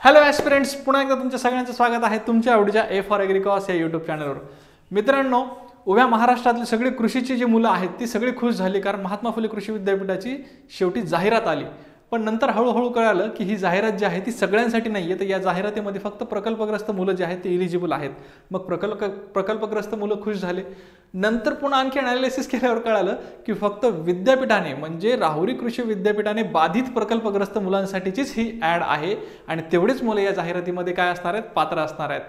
Hello aspirants, पुन्हा एकदा तुमच्या सगळ्यांचं स्वागत आहे तुमच्या आवडीच्या ए फॉर ॲग्रिकॉस या यूट्यूब चॅनलवर. मित्रांनो, उभ्या महाराष्ट्रातली सगळी कृषीची जी मुलं आहेत ती सगळी खुश झाली, कारण महात्मा फुले कृषी विद्यापीठाची शेवटी जाहिरात आली. पण नंतर हळूहळू कळालं की ही जाहिरात जी आहे ती सगळ्यांसाठी नाही आहे, तर या जाहिरातीमध्ये फक्त प्रकल्पग्रस्त मुलं जे आहेत ते इलिजिबल आहेत. मग प्रकल्पग्रस्त मुलं खुश झाले. नंतर पुन्हा आणखी ॲनालिसिस केल्यावर कळालं की फक्त विद्यापीठाने म्हणजे राहुरी कृषी विद्यापीठाने बाधित प्रकल्पग्रस्त मुलांसाठीचीच ही ॲड आहे आणि तेवढेच मुलं या जाहिरातीमध्ये काय असणार आहेत, पात्र असणार आहेत.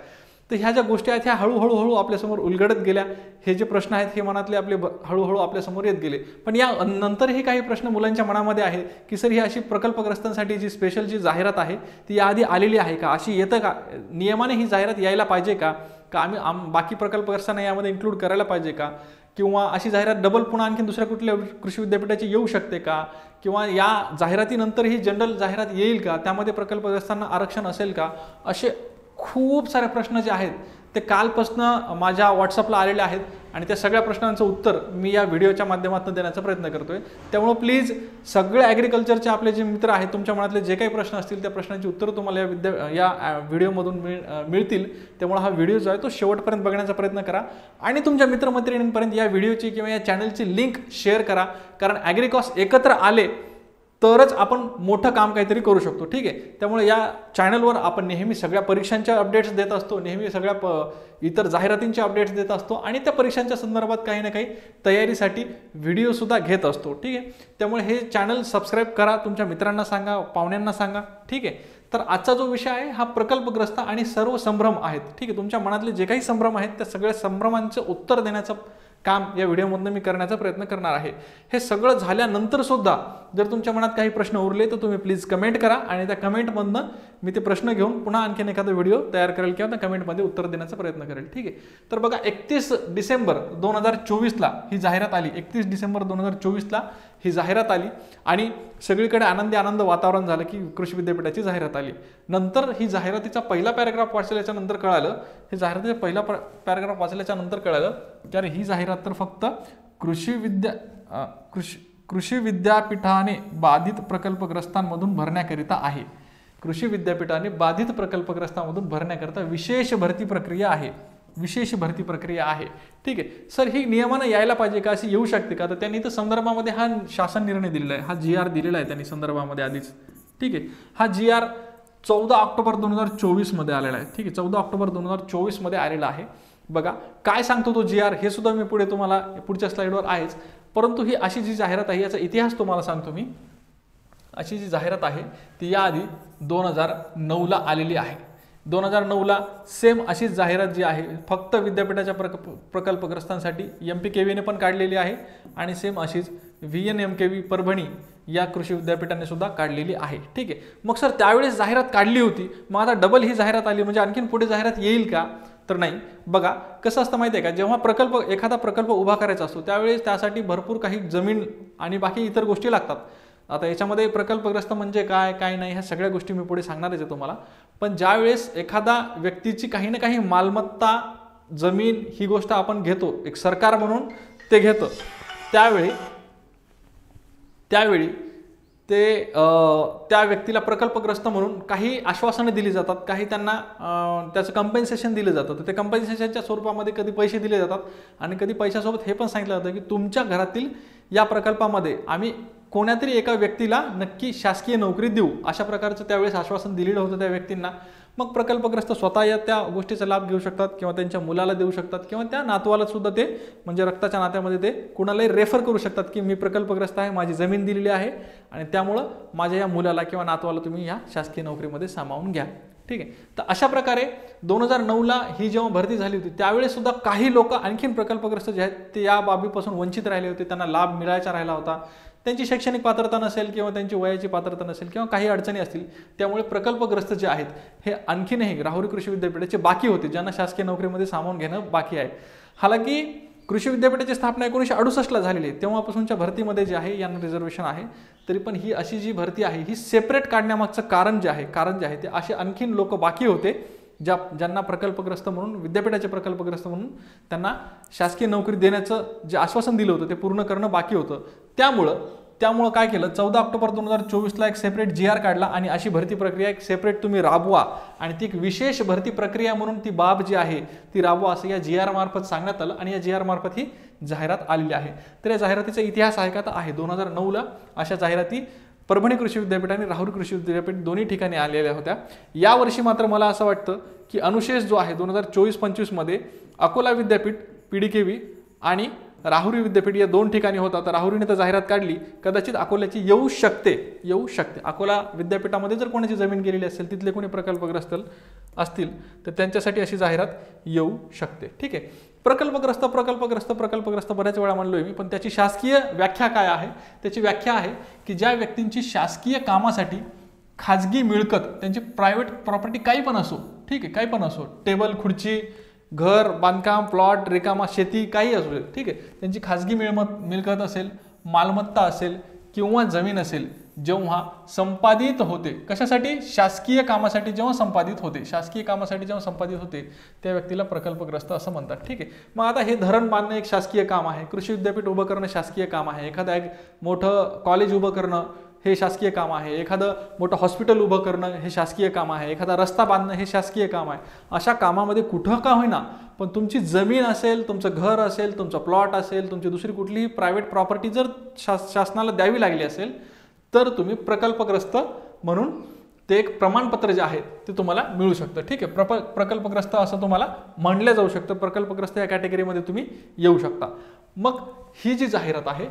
तर ह्या ज्या गोष्टी आहेत ह्या हळूहळू आपल्यासमोर उलगडत गेल्या. हे जे प्रश्न आहेत हे मनातले आपले हळूहळू आपल्यासमोर येत गेले. पण या नंतरही काही प्रश्न मुलांच्या मनामध्ये आहे की सर ही अशी प्रकल्पग्रस्तांसाठी जी स्पेशल जी जाहिरात आहे ती याआधी आलेली आहे का, अशी येतं का, नियमाने ही जाहिरात यायला पाहिजे का, आम्ही बाकी प्रकल्पग्रस्तांना यामध्ये इन्क्लूड करायला पाहिजे का, किंवा अशी जाहिरात डबल पुन्हा आणखी दुसऱ्या कुठल्या कृषी विद्यापीठाची येऊ शकते का, किंवा या जाहिरातीनंतर ही जनरल जाहिरात येईल का, त्यामध्ये प्रकल्पग्रस्तांना आरक्षण असेल का, असे खूप सारे प्रश्न जे आहेत ते कालपासून माझ्या व्हॉट्सअपला आलेले आहेत आणि त्या सगळ्या प्रश्नांचं उत्तर मी या व्हिडिओच्या माध्यमातून देण्याचा प्रयत्न करतोय. त्यामुळे प्लीज सगळे ॲग्रिकल्चरचे आपले जे मित्र आहेत तुमच्या मनातले जे काही प्रश्न असतील त्या प्रश्नांची उत्तरं तुम्हाला या व्हिडिओमधून मिळतील. त्यामुळे हा व्हिडिओ जो आहे तो शेवटपर्यंत बघण्याचा प्रयत्न करा आणि तुमच्या मित्रमैत्रिणींपर्यंत या व्हिडिओची किंवा या चॅनलची लिंक शेअर करा, कारण ॲग्रिकॉस एकत्र आले तरच आपण मोठं काम काहीतरी करू शकतो. ठीक आहे. त्यामुळे या चॅनलवर आपण नेहमी सगळ्या परीक्षांच्या अपडेट्स देत असतो, नेहमी सगळ्या इतर जाहिरातींचे अपडेट्स देत असतो आणि त्या परीक्षांच्या संदर्भात काही ना काही तयारीसाठी व्हिडिओसुद्धा घेत असतो. ठीक आहे. त्यामुळे हे चॅनल सबस्क्राईब करा, तुमच्या मित्रांना सांगा, पाहुण्यांना सांगा. ठीक आहे. तर आजचा जो विषय आहे हा प्रकल्पग्रस्त आणि सर्व संभ्रम आहेत. ठीक आहे. तुमच्या मनातले जे काही संभ्रम आहेत त्या सगळ्या संभ्रमांचं उत्तर देण्याचं काम या व्हिडिओमधून मी करण्याचा प्रयत्न करणार आहे. हे सगळं झाल्यानंतर सुद्धा जर तुमच्या मनात काही प्रश्न उरले तर तुम्ही प्लीज कमेंट करा आणि त्या कमेंटमधनं मी ते प्रश्न घेऊन पुन्हा आणखीन एखादा व्हिडिओ तयार करेल किंवा त्या कमेंटमध्ये उत्तर देण्याचा प्रयत्न करेल. ठीक आहे. तर बघा, 31 डिसेंबर 2024ला ही जाहिरात आली. 31 डिसेंबर 2024ला ही जाहिरात आली आणि सगळीकडे आनंद वातावरण झालं की कृषी विद्यापीठाची जाहिरात आली. नंतर ही जाहिरातीचा पहिला पॅराग्राफ वाचल्याच्या नंतर कळालं, हे जाहिरातीचा पहिला पॅराग्राफ वाचल्याच्या नंतर कळालं की अरे ही जाहिरात तर फक्त कृषी विद्यापीठाने बाधित प्रकल्पग्रस्तांमधून भरण्याकरिता आहे. कृषी विद्यापीठाने बाधित प्रकल्पग्रस्तांमधून भरण्याकरिता विशेष भरती प्रक्रिया आहे. ठीक आहे. सर ही नियमानं यायला पाहिजे का, अशी येऊ शकते का? तर त्यांनी तर संदर्भामध्ये हा शासन निर्णय दिलेला आहे, हा GR दिलेला आहे त्यांनी संदर्भामध्ये आधीच. ठीक आहे. हा GR 14 ऑक्टोबर 2024 मध्ये आलेला आहे. ठीक आहे. 14 ऑक्टोबर 2024 मध्ये आलेला आहे. बघा काय सांगतो तो GR हे सुद्धा मी पुढे तुम्हाला पुढच्या स्लाइडवर आहेच. परंतु ही अशी जी जाहिरात आहे याचा इतिहास तुम्हाला सांगतो मी. अशी जी जाहिरात आहे ती याआधी 2009ला आलेली आहे. 2009ला सेम अशीच जाहिरात जी आहे फक्त विद्यापीठाच्या प्रकल्पग्रस्तांसाठी MPKVने पण काढलेली आहे आणि सेम अशीच VNMKV परभणी या कृषी विद्यापीठाने सुद्धा काढलेली आहे. ठीक आहे. मग सर त्यावेळेस जाहिरात काढली होती, मग आता डबल ही जाहिरात आली म्हणजे आणखीन पुढे जाहिरात येईल का? तर नाही. बघा कसं असतं माहिती आहे का, जेव्हा एखादा प्रकल्प उभा करायचा असतो त्यावेळेस त्यासाठी भरपूर काही जमीन आणि बाकी इतर गोष्टी लागतात. आता याच्यामध्ये प्रकल्पग्रस्त म्हणजे काय नाही ह्या सगळ्या गोष्टी मी पुढे सांगणारच आहे तुम्हाला. पण ज्यावेळेस एखादा व्यक्तीची काही ना काही मालमत्ता, जमीन ही गोष्ट आपण घेतो, एक सरकार म्हणून ते घेतं, त्यावेळी ते त्या व्यक्तीला प्रकल्पग्रस्त म्हणून काही आश्वासनं दिली जातात, काही त्यांना त्याचं कंपेन्सेशन दिलं जातं. तर ते कंपेन्सेशनच्या स्वरूपामध्ये कधी पैसे दिले जातात आणि कधी पैशासोबत हे पण सांगितलं जातं की तुमच्या घरातील या प्रकल्पामध्ये आम्ही कोणातरी एका व्यक्तीला नक्की शासकीय नोकरी देऊ, अशा प्रकारचं त्यावेळेस आश्वासन दिलेलं होतं त्या व्यक्तींना. मग प्रकल्पग्रस्त स्वतः या त्या गोष्टीचा लाभ घेऊ शकतात किंवा त्यांच्या मुलाला देऊ शकतात किंवा त्या नातवाला सुद्धा ते म्हणजे रक्ताच्या नात्यामध्ये ते कुणालाही रेफर करू शकतात की मी प्रकल्पग्रस्त आहे, माझी जमीन दिलेली आहे आणि त्यामुळं माझ्या या मुलाला किंवा नातवाला तुम्ही या शासकीय नोकरीमध्ये सामावून घ्या. ठीक आहे. तर अशा प्रकारे 2009ला ही जेव्हा भरती झाली होती त्यावेळेस सुद्धा काही लोक आणखीन प्रकल्पग्रस्त जे आहेत ते या बाबीपासून वंचित राहिले होते, त्यांना लाभ मिळायचा राहिला होता. त्यांची शैक्षणिक पात्रता नसेल किंवा त्यांची वयाची पात्रता नसेल किंवा काही अडचणी असतील, त्यामुळे प्रकल्पग्रस्त जे आहेत हे आणखीनही राहुरी कृषी विद्यापीठाचे बाकी होते, ज्यांना शासकीय नोकरीमध्ये सामावून घेणं बाकी आहे. हालाकी कृषी विद्यापीठाची स्थापना 1968ला झालेली आहे, तेव्हापासूनच्या भरतीमध्ये जे आहे यांना रिझर्वेशन आहे. तरी पण ही अशी जी भरती आहे ही सेपरेट काढण्यामागचं कारण जे आहे ते असे आणखीन लोक बाकी होते ज्यांना प्रकल्पग्रस्त म्हणून, विद्यापीठाचे प्रकल्पग्रस्त म्हणून त्यांना शासकीय नोकरी देण्याचं जे आश्वासन दिलं होतं ते पूर्ण करणं बाकी होतं. त्यामुळं त्यामुळे काय केलं, 14 ऑक्टोबर 2024ला एक सेपरेट GR काढला आणि अशी भरती प्रक्रिया एक सेपरेट तुम्ही राबवा आणि ती एक विशेष भरती प्रक्रिया म्हणून ती बाब जी आहे ती राबवा असं या GR मार्फत सांगण्यात आलं आणि या GR मार्फत ही जाहिरात आलेली आहे. तर या जाहिरातीचा इतिहास आहे का, तर आहे. 2009ला अशा जाहिराती परभणी कृषी विद्यापीठ आणि राहुरी कृषी विद्यापीठ दोन्ही ठिकाणी आलेल्या होत्या. यावर्षी मात्र मला असं वाटतं की अनुशेष जो आहे 2024-25 मध्ये अकोला विद्यापीठ PDKV आणि राहुरी विद्यापीठ या दोन ठिकाणी होता. तर राहुरीने तर जाहिरात काढली, कदाचित अकोल्याची येऊ शकते. अकोला विद्यापीठामध्ये जर कोणाची जमीन गेलेली असेल, तिथले कोणी प्रकल्पग्रस्त असतील तर त्यांच्यासाठी अशी जाहिरात येऊ शकते. ठीक आहे. प्रकल्पग्रस्त बऱ्याच वेळा म्हणलोय मी, पण त्याची शासकीय व्याख्या काय आहे, त्याची व्याख्या आहे की ज्या व्यक्तींची शासकीय कामासाठी खाजगी मिळकत, त्यांची प्रायव्हेट प्रॉपर्टी काही पण असो, ठीक आहे, काही पण असो, टेबल खुर्ची, घर बांधकाम, प्लॉट, रिकामा शेती, काही असू, ठीक आहे, त्यांची खाजगी मिळकत असेल, मालमत्ता असेल किंवा जमीन असेल, जेव्हा संपादित होते, कशासाठी, शासकीय कामासाठी जेव्हा संपादित होते, त्या व्यक्तीला प्रकल्पग्रस्त असं म्हणतात. ठीक आहे. मग आता हे धरण बांधणं एक शासकीय काम आहे, कृषी विद्यापीठ उभं करणं शासकीय काम आहे, एखादं एक मोठं कॉलेज उभं करणं हे शासकीय काम आहे, एखादं मोठं हॉस्पिटल उभं करणं हे शासकीय काम आहे, एखादा रस्ता बांधणं हे शासकीय काम आहे. अशा कामामध्ये कुठं का होईना, पण तुमची जमीन असेल, तुमचं घर असेल, तुमचा प्लॉट असेल, तुमची दुसरी कुठलीही प्रायव्हेट प्रॉपर्टी जर शासनाला द्यावी लागली असेल तर तुम्ही प्रकल्पग्रस्त म्हणून ते एक प्रमाणपत्र जे आहे ते तुम्हाला मिळू शकतं. ठीक आहे. प्रकल्पग्रस्त असं तुम्हाला म्हणलं जाऊ शकतं. प्रकल्पग्रस्त या कॅटेगरीमध्ये तुम्ही येऊ शकता. मग ही जी जाहिरात आहे,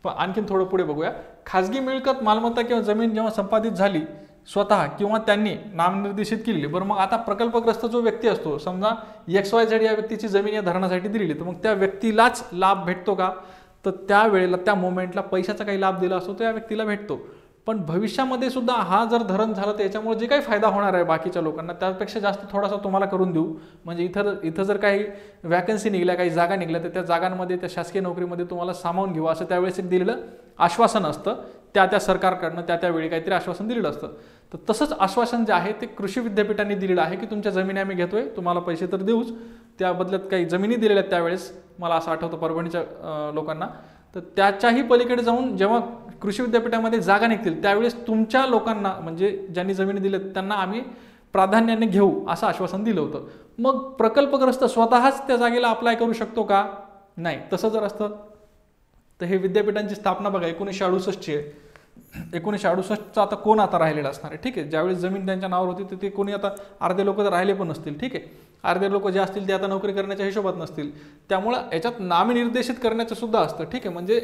आणखीन थोडं पुढे बघूया. खाजगी मिळकत, मालमत्ता किंवा जमीन जेव्हा संपादित झाली स्वतः किंवा त्यांनी नामनिर्देशित केली, बरं मग आता प्रकल्पग्रस्त जो व्यक्ती असतो, समजा XYZ या व्यक्तीची जमीन या धरणासाठी दिलेली, तर मग त्या व्यक्तीलाच लाभ भेटतो का, तर त्यावेळेला त्या मोमेंटला पैशाचा काही लाभ दिला असतो तो या व्यक्तीला भेटतो. पण भविष्यामध्ये सुद्धा हा जर धरण झालं तर याच्यामुळे जे काही फायदा होणार आहे बाकीच्या लोकांना त्यापेक्षा जास्त थोडासा तुम्हाला करून देऊ. म्हणजे इथं जर काही वॅकन्सी निघल्या, काही जागा निघल्या, तर त्या जागांमध्ये, त्या शासकीय नोकरीमध्ये तुम्हाला सामावून घेऊ असं त्यावेळेस एक दिलेलं आश्वासन असतं. त्या सरकारकडनं त्या वेळी काहीतरी आश्वासन दिलेलं असतं. तर तसंच आश्वासन जे आहे ते कृषी विद्यापीठांनी दिलेलं आहे की तुमच्या जमिनी आम्ही घेतोय, तुम्हाला पैसे तर देऊच, त्या बदल्यात काही जमिनी दिलेल्या आहेत त्यावेळेस, मला असं आठवतं परभणीच्या लोकांना. तर त्याच्याही पलीकडे जाऊन जेव्हा कृषी विद्यापीठामध्ये जागा निघतील त्यावेळेस तुमच्या लोकांना, म्हणजे ज्यांनी जमिनी दिल्यात त्यांना आम्ही प्राधान्याने घेऊ असं आश्वासन दिलं होतं. मग प्रकल्पग्रस्त स्वतःच त्या जागेला अप्लाय करू शकतो का, नाही. तसं जर असतं तर हे विद्यापीठांची स्थापना बघा 1968ची आहे. 1968चा आता कोण आता राहिलेला असणार आहे. ठीक आहे. ज्यावेळेस जमीन त्यांच्या नावावर होती तर ते कोणी आता, अर्धे लोक तर राहिले पण नसतील. ठीक आहे. अर्धे लोक जे असतील ते आता नोकरी करण्याच्या हिशोबात नसतील. त्यामुळं याच्यात नामनिर्देशित करण्याचं सुद्धा असतं. ठीक आहे. म्हणजे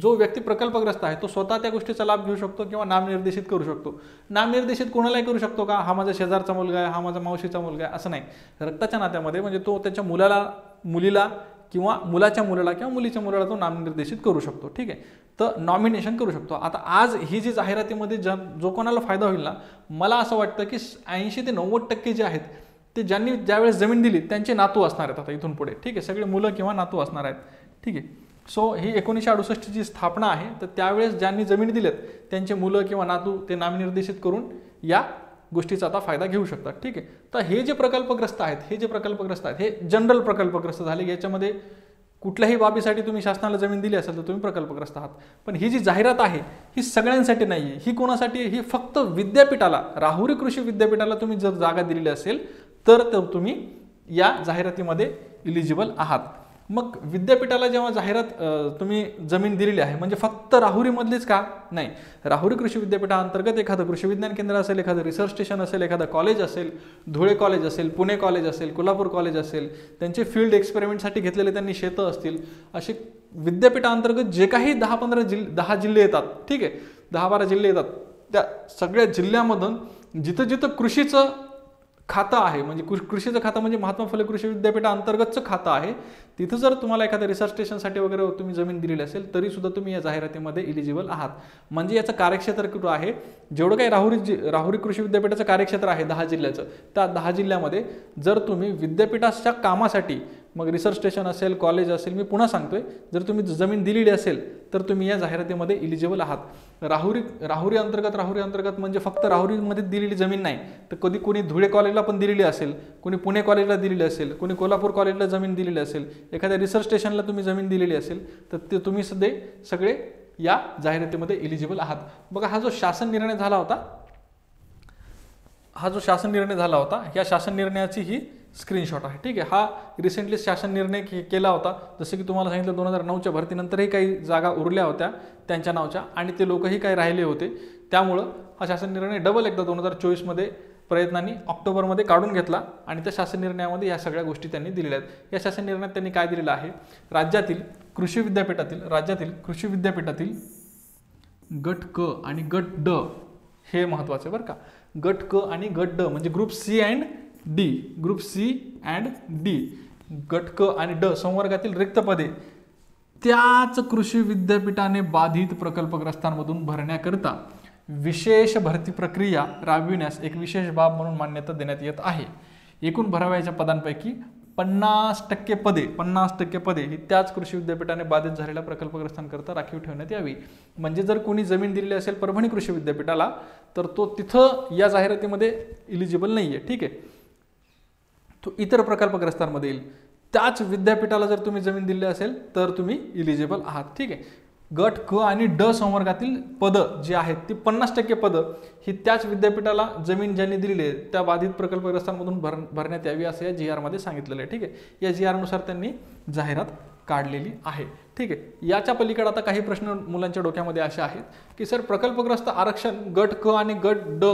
जो व्यक्ती प्रकल्पग्रस्त आहे तो स्वतः त्या गोष्टीचा लाभ घेऊ शकतो किंवा नामनिर्देशित करू शकतो. नामनिर्देशित कोणालाही करू शकतो का, हा माझा शेजारचा मुलगा आहे, हा माझा मावशीचा मुलगा आहे, असं नाही. रक्ताच्या नात्यामध्ये म्हणजे तो त्याच्या मुलीला किंवा मुलाच्या मुलाला किंवा मुलीच्या मुलाला तो नामनिर्देशित करू शकतो. ठीक आहे. तर नॉमिनेशन करू शकतो. आता आज ही जी जाहिरातीमध्ये जो कोणाला फायदा होईल ना, मला असं वाटतं की 80 ते 90% जे आहेत ते ज्यांनी ज्यावेळेस जमीन दिली त्यांचे नातू असणार आहेत आता इथून पुढे. ठीक आहे. सगळे मुलं किंवा नातू असणार आहेत. ठीक आहे. सो ही 1968 ची स्थापना आहे. तर त्यावेळेस ज्यांनी जमीन दिल्यात त्यांचे मुलं किंवा नातू ते नामनिर्देशित करून या गोष्टीचा आता फायदा घेऊ शकतात. ठीक आहे. तर हे जे प्रकल्पग्रस्त आहेत हे जनरल प्रकल्पग्रस्त झाले. याच्यामध्ये कुठल्याही बाबीसाठी तुम्ही शासनाला जमीन दिली असेल तर तुम्ही प्रकल्पग्रस्त आहात. पण ही जी जाहिरात आहे ही सगळ्यांसाठी नाही आहे. ही कोणासाठी आहे, ही फक्त विद्यापीठाला, राहुरी कृषी विद्यापीठाला तुम्ही जर जागा दिलेली असेल तर तुम्ही या जाहिरातीमध्ये इलिजिबल आहात. मग विद्यापीठाला जेव्हा जाहिरात तुम्ही जमीन दिलेली आहे म्हणजे फक्त राहुरीमधलीच का, नाही. राहुरी कृषी विद्यापीठाअंतर्गत एखादं कृषी विज्ञान केंद्र असेल, एखादं रिसर्च स्टेशन असेल, एखादं कॉलेज असेल, धुळे कॉलेज असेल, पुणे कॉलेज असेल, कोल्हापूर कॉलेज असेल, त्यांचे फील्ड एक्सपेरिमेंटसाठी घेतलेले त्यांनी शेतं असतील, असे विद्यापीठाअंतर्गत जे काही 10 जिल्हे येतात, ठीक आहे, 10-12 जिल्हे येतात, त्या सगळ्या जिल्ह्यामधून जिथं जिथं कृषीचं खातं आहे, म्हणजे कृषीचं खातं म्हणजे महात्मा फुले कृषी विद्यापीठाअंतर्गतचं खातं आहे, तिथं जर तुम्हाला एखाद्या रिसर्च स्टेशनसाठी वगैरे तुम्ही जमीन दिलेली असेल तरी सुद्धा तुम्ही या जाहिरातीमध्ये इलिजिबल आहात. म्हणजे याचं कार्यक्षेत्र कुठं आहे, जेवढं काही राहुरी कृषी विद्यापीठाचं कार्यक्षेत्र आहे 10 जिल्ह्याचं, त्या 10 जिल्ह्यामध्ये जर तुम्ही विद्यापीठाच्या कामासाठी, मग रिसर्च स्टेशन असेल, कॉलेज असेल, मी पुन्हा सांगतोय, जर तुम्ही जमीन दिलेली असेल तर तुम्ही या जाहिरातीमध्ये इलिजिबल आहात. राहुरी अंतर्गत म्हणजे फक्त राहुरीमध्ये दिलेली जमीन नाही, तर कधी कोणी धुळे कॉलेजला पण दिलेली असेल, कोणी पुणे कॉलेजला दिलेली असेल, कोणी कोल्हापूर कॉलेजला जमीन दिलेली असेल, एखाद्या रिसर्च स्टेशनला तुम्ही जमीन दिलेली असेल, तर ते तुम्ही सगळे या जाहिरातीमध्ये इलिजिबल आहात. बघा हा जो शासन निर्णय झाला होता, या शासन निर्णयाची ही स्क्रीनशॉट आहे. ठीक आहे, हा रिसेंटली शासन निर्णय केला होता. जसं की तुम्हाला सांगितलं 2009च्या भरतीनंतरही काही जागा उरल्या होत्या त्यांच्या नावच्या आणि ते लोकही काही राहिले होते. त्यामुळं हा शासन निर्णय डबल एकदा 2024मध्ये प्रयत्नांनी ऑक्टोबरमध्ये काढून घेतला आणि त्या शासन निर्णयामध्ये या सगळ्या गोष्टी त्यांनी दिलेल्या आहेत. या शासन निर्णयात त्यांनी काय दिलेलं आहे, राज्यातील कृषी विद्यापीठातील गट क आणि गट ड हे महत्त्वाचे बरं का. गट क आणि गट ड म्हणजे ग्रुप सी अँड डी, गट क आणि ड संवर्गातील रिक्त पदे त्याच कृषी विद्यापीठाने बाधित प्रकल्पग्रस्तांमधून भरण्याकरिता विशेष भरती प्रक्रिया राबविण्यास एक विशेष बाब म्हणून मान्यता देण्यात येत आहे. एकूण भरावयाच्या पदांपैकी 50% पदे ही त्याच कृषी विद्यापीठाने बाधित झालेल्या प्रकल्पग्रस्तांकरता राखीव ठेवण्यात यावी. म्हणजे जर कोणी जमीन दिलेली असेल परभणी कृषी विद्यापीठाला तर तो तिथं या जाहिरातीमध्ये इलिजिबल नाहीये. ठीक आहे, तो इतर प्रकल्पग्रस्तांमध्ये येईल. त्याच विद्यापीठाला जर तुम्ही जमीन दिली असेल तर तुम्ही इलिजिबल आहात. ठीक आहे, गट क आणि ड संवर्गातील पदं जी आहेत ती 50% पदं ही त्याच विद्यापीठाला जमीन ज्यांनी दिलेली आहे त्या बाधित प्रकल्पग्रस्तांमधून भरण्यात यावी असं या GR मध्ये सांगितलेलं आहे. ठीक आहे, या GR नुसार त्यांनी जाहिरात काढलेली आहे. ठीक आहे, याच्या पलीकडे आता काही प्रश्न मुलांच्या डोक्यामध्ये असे आहेत की सर प्रकल्पग्रस्त आरक्षण गट क आणि गट ड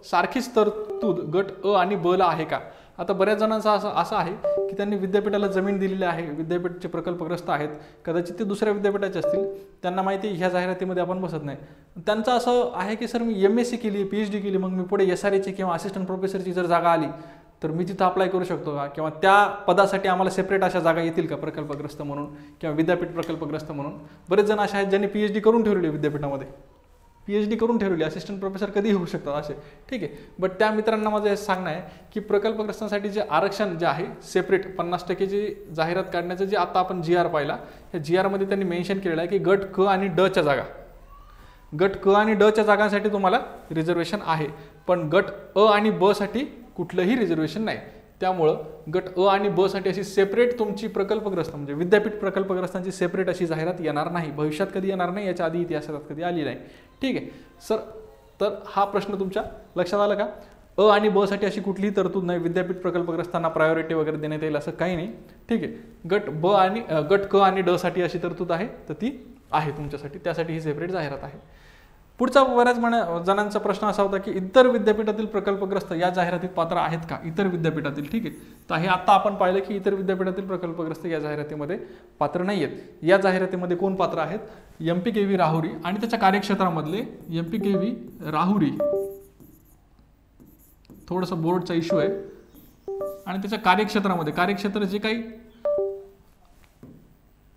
सारखीच तरतूद गट अ आणि ब ला आहे का. आता बऱ्याच जणांचा असं आहे की त्यांनी विद्यापीठाला जमीन दिलेली आहे, विद्यापीठाचे प्रकल्पग्रस्त आहेत, कदाचित ते दुसऱ्या विद्यापीठाचे असतील, त्यांना माहिती आहे ह्या जाहिरातीमध्ये आपण बसत नाही. त्यांचं असं आहे की सर मी MSc केली, PhD केली, मग मी पुढे SRA किंवा असिस्टंट प्रोफेसरची जर जागा आली तर मी तिथं अप्लाय करू शकतो का, किंवा त्या पदासाठी आम्हाला सेपरेट अशा जागा येतील का प्रकल्पग्रस्त म्हणून किंवा विद्यापीठ प्रकल्पग्रस्त म्हणून. बरेच जण असे आहेत ज्यांनी PhD करून ठेवलेली विद्यापीठामध्ये, PhD करून ठेवली, असिस्टंट प्रोफेसर कधी होऊ शकतात असे. ठीक आहे, बट त्या मित्रांना माझं हे सांगणं आहे की प्रकल्पग्रस्तांसाठी जे आरक्षण जे आहे सेपरेट 50% जी जाहिरात काढण्याचं जे आता आपण GR पाहिला, या GR मध्ये त्यांनी मेन्शन केलेलं आहे की गट क आणि ड च्या जागांसाठी तुम्हाला रिझर्वेशन आहे, पण गट अ आणि ब साठी कुठलंही रिझर्वेशन नाही. त्यामुळं गट अ आणि ब साठी अशी सेपरेट तुमची प्रकल्पग्रस्त म्हणजे विद्यापीठ प्रकल्पग्रस्तांची सेपरेट अशी जाहिरात येणार नाही, भविष्यात कधी येणार नाही, याच्या आधी इतिहासात कधी आली नाही. ठीक आहे सर, तर हा प्रश्न तुमच्या लक्षात आला का. अ आणि ब साठी अशी कुठलीही तरतूद नाही, विद्यापीठ प्रकल्पग्रस्तांना प्रायोरिटी वगैरे देण्यात येईल असं काही नाही. ठीक आहे, गट क आणि ड साठी अशी तरतूद आहे तर ती आहे तुमच्यासाठी, त्यासाठी ही सेपरेट जाहिरात आहे. पुढचा बऱ्याच जणांचा प्रश्न असा होता की इतर विद्यापीठातील प्रकल्पग्रस्त या जाहिरातीत पात्र आहेत का, इतर विद्यापीठातील. ठीक आहे, तर हे आता आपण पाहिलं की इतर विद्यापीठातील प्रकल्पग्रस्त या जाहिरातीमध्ये पात्र नाही आहेत. या जाहिरातीमध्ये कोण पात्र आहेत, MPKV राहुरी आणि त्याच्या कार्यक्षेत्रामधले MPKV राहुरी, थोडंसं बोर्डचा इश्यू आहे, आणि त्याच्या कार्यक्षेत्र जे काही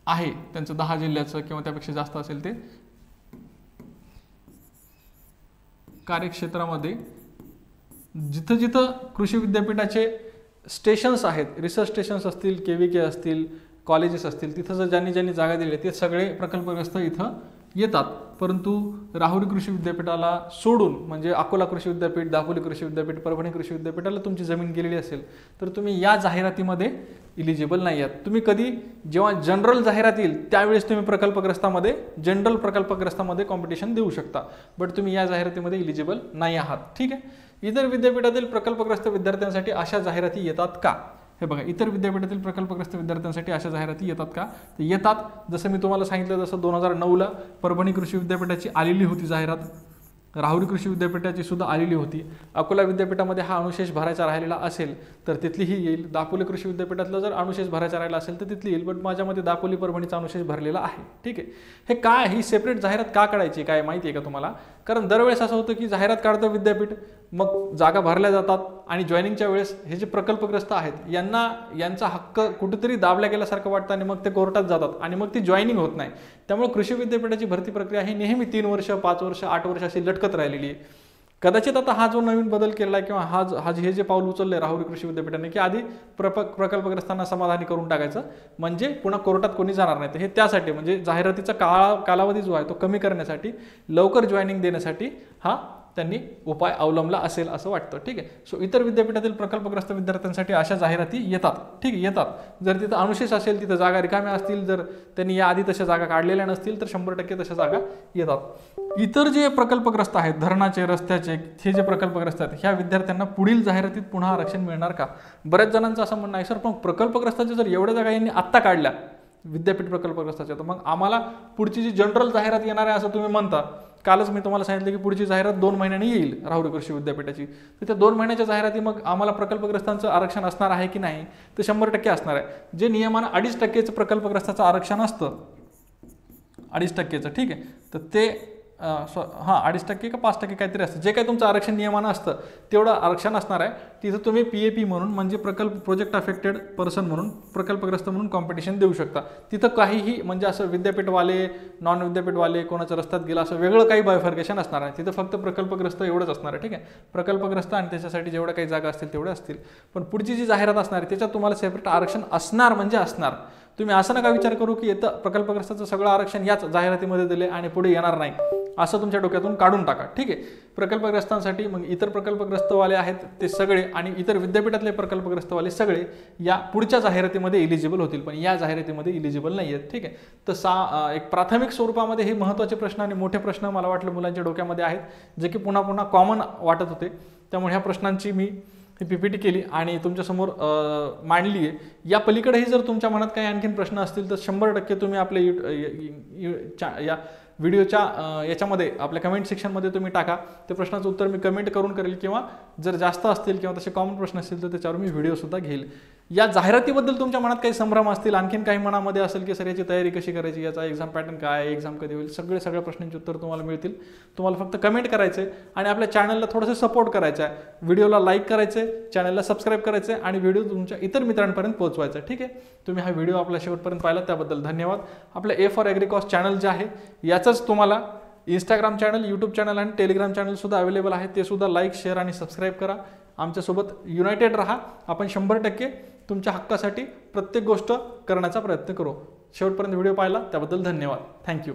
आहे त्यांचं 10 जिल्ह्याचं किंवा त्यापेक्षा जास्त असेल ते कार्यक्षेत्रामध्ये जिथं जिथं कृषी विद्यापीठाचे स्टेशन्स आहेत, रिसर्च स्टेशन्स असतील, KVK असतील, कॉलेजेस असतील, तिथं जर ज्यांनी जागा दिली ते सगळे प्रकल्पग्रस्त इथं येतात. परंतु राहुरी कृषी विद्यापीठाला सोडून म्हणजे अकोला कृषी विद्यापीठ, दापोली कृषी विद्यापीठ, परभणी कृषी विद्यापीठाला तुमची जमीन गेलेली असेल तर तुम्ही या जाहिरातीमध्ये इलिजिबल नाही आहात. तुम्ही कधी जेव्हा जनरल जाहिरात येईल त्यावेळेस तुम्ही जनरल प्रकल्पग्रस्तामध्ये कॉम्पिटिशन देऊ शकता, बट तुम्ही या जाहिरातीमध्ये इलिजिबल नाही आहात. ठीक आहे, इतर विद्यापीठातील प्रकल्पग्रस्त विद्यार्थ्यांसाठी अशा जाहिराती येतात का. हे बघा, इतर विद्यापीठातील प्रकल्पग्रस्त विद्यार्थ्यांसाठी अशा जाहिराती येतात का, तर येतात. जसं मी तुम्हाला सांगितलं तसं 2009ला परभणी कृषी विद्यापीठाची आलेली होती जाहिरात, राहुरी कृषी विद्यापीठाची सुद्धा आलेली होती. अकोला विद्यापीठामध्ये हा अनुशेष भरायचा राहिलेला असेल तर तिथलीही येईल. दापोली कृषी विद्यापीठातला जर अनुशेष भरायचा राहिला असेल तर तिथली येईल, बट माझ्यामध्ये दापोली परभणीचा अनुशेष भरलेला आहे. ठीक आहे, हे काय ही सेपरेट जाहिरात का काढायची काय माहिती आहे का तुम्हाला. कारण दरवेळेस असं होतं की जाहिरात काढतं विद्यापीठ, मग जागा भरल्या जातात आणि जॉईनिंगच्या वेळेस हे जे प्रकल्पग्रस्त आहेत यांचा हक्क कुठेतरी दाबल्या गेल्यासारखं वाटतं आणि मग ते कोर्टात जातात आणि मग ती जॉईनिंग होत नाही. त्यामुळे कृषी विद्यापीठाची भरती प्रक्रिया ही नेहमी 3 वर्ष, 5 वर्ष, 8 वर्ष अशी लटकत राहिलेली आहे. कदाचित आता हा जो नवीन बदल केला आहे किंवा हे जे पाऊल उचललंय राहुरी कृषी विद्यापीठाने की आधी प्रकल्पग्रस्तांना समाधानी करून टाकायचं म्हणजे पुन्हा कोर्टात कोणी जाणार नाही. तर हे त्यासाठी म्हणजे जाहिरातीचा कालावधी जो आहे तो कमी करण्यासाठी, लवकर जॉईनिंग देण्यासाठी हा त्यांनी उपाय अवलंबला असेल असं वाटतं. ठीक आहे. सो इतर विद्यापीठातील प्रकल्पग्रस्त विद्यार्थ्यांसाठी अशा जाहिराती येतात. ठीक आहे, येतात. जर तिथं अनुशेष असेल, तिथं जागा रिकाम्या असतील, जर त्यांनी याआधी तशा जागा काढलेल्या नसतील तर 100% तशा जागा येतात. इतर जे प्रकल्पग्रस्त आहेत, धरणाचे, रस्त्याचे, हे जे प्रकल्पग्रस्त आहेत, ह्या विद्यार्थ्यांना पुढील जाहिरातीत पुन्हा आरक्षण मिळणार का? बऱ्याच जणांचं असं म्हणणं आहे, सर पण प्रकल्पग्रस्ताचे जर एवढ्या जागा यांनी आत्ता काढल्या विद्यापीठ प्रकल्पग्रस्ताच्या, तर मग आम्हाला पुढची जी जनरल जाहिरात येणार आहे असं तुम्ही म्हणता. कालच मी तुम्हाला सांगितलं की पुढची जाहिरात 2 महिन्यांनी येईल राहुरी कृषी विद्यापीठाची. तर त्या 2 महिन्याच्या जाहिराती मग आम्हाला प्रकल्पग्रस्तांचं आरक्षण असणार आहे की नाही? ते 100% असणार आहे. जे नियमानं 2.5% प्रकल्पग्रस्ताचं आरक्षण असतं, 2.5%, ठीक आहे, तर ते 2.5% का 5% काहीतरी असतं, जे काही तुमचं आरक्षण नियमानं असतं तेवढं आरक्षण असणार आहे. तिथं तुम्ही PAP म्हणून, म्हणजे प्रोजेक्ट अफेक्टेड पर्सन म्हणून, प्रकल्पग्रस्त म्हणून कॉम्पिटिशन देऊ शकता. तिथं काहीही म्हणजे असं विद्यापीठवाले, नॉन विद्यापीठवाले, कोणाच्या रस्त्यात गेला असं वेगळं काही बायफर्केशन असणार आहे. तिथं फक्त प्रकल्पग्रस्त एवढंच असणार आहे. ठीक आहे, प्रकल्पग्रस्त आणि त्याच्यासाठी जेवढ्या काही जागा असतील तेवढ्या असतील. पण पुढची जी जाहिरात असणार आहे त्याच्यात तुम्हाला सेपरेट आरक्षण असणार म्हणजे असणार. तुम्ही असं नका विचार करू की येतं प्रकल्पग्रस्ताचं सगळं आरक्षण याच जाहिरातीमध्ये दिले आणि पुढे येणार नाही, असं तुमच्या डोक्यातून काढून टाका. ठीक आहे, प्रकल्पग्रस्तांसाठी मग इतर प्रकल्पग्रस्तवाले आहेत ते सगळे आणि इतर विद्यापीठातले प्रकल्पग्रस्तवाले सगळे या पुढच्या जाहिरातीमध्ये इलिजिबल होतील, पण या जाहिरातीमध्ये इलिजिबल नाही आहेत. ठीक आहे, तर एक प्राथमिक स्वरूपामध्ये हे महत्त्वाचे प्रश्न आणि मोठे प्रश्न मला वाटलं मुलांच्या डोक्यामध्ये आहेत, जे की पुन्हा पुन्हा कॉमन वाटत होते. त्यामुळे ह्या प्रश्नांची मी PPT केली आणि तुमच्यासमोर मांडली आहे. या पलीकडेही जर तुमच्या मनात काही आणखीन प्रश्न असतील तर 100% तुम्ही आपले या व्हिडिओच्या याच्यामध्ये आपल्या कमेंट सेक्शनमध्ये तुम्ही टाका. त्या प्रश्नाचं उत्तर मी कमेंट करून करेल, किंवा जर जास्त असतील किंवा तसे कॉमन प्रश्न असतील तर त्याच्यावर मी व्हिडिओसुद्धा घेईल. या जाहिरातीबद्दल तुमच्या मनात काही संभ्रम असतील, आणखीन काही मनामध्ये असेल की सर याची तयारी कशी करायची, याचा एक्झाम पॅटर्न काय आहे, एक्झाम कधी होईल, सगळ्या प्रश्नांची उत्तर तुम्हाला मिळतील. तुम्हाला फक्त कमेंट करायचे आणि आपल्या चॅनलला थोडंसं सपोर्ट करायचं आहे. व्हिडिओला लाईक करायचे, चॅनलला सबस्क्राईब करायचे आणि व्हिडिओ तुमच्या इतर मित्रांपर्यंत पोहोचवायचा. ठीक आहे, तुम्ही हा व्हिडिओ आपल्या शेवटपर्यंत पाहिला त्याबद्दल धन्यवाद. आपलं A for Agricos चॅनल जे आहे याचंच तुम्हाला इंस्टाग्राम चॅनल, यूट्यूब चॅनल आणि टेलिग्राम चॅनलसुद्धा अवेलेबल आहे. ते सुद्धा लाईक, शेअर आणि सबस्क्राईब करा. आमच्यासोबत युनायटेड राहा. आपण 100% तुमच्या हक्कासाठी प्रत्येक गोष्ट करण्याचा प्रयत्न करू. शेवटपर्यंत व्हिडिओ पाहिला त्याबद्दल धन्यवाद. थँक्यू.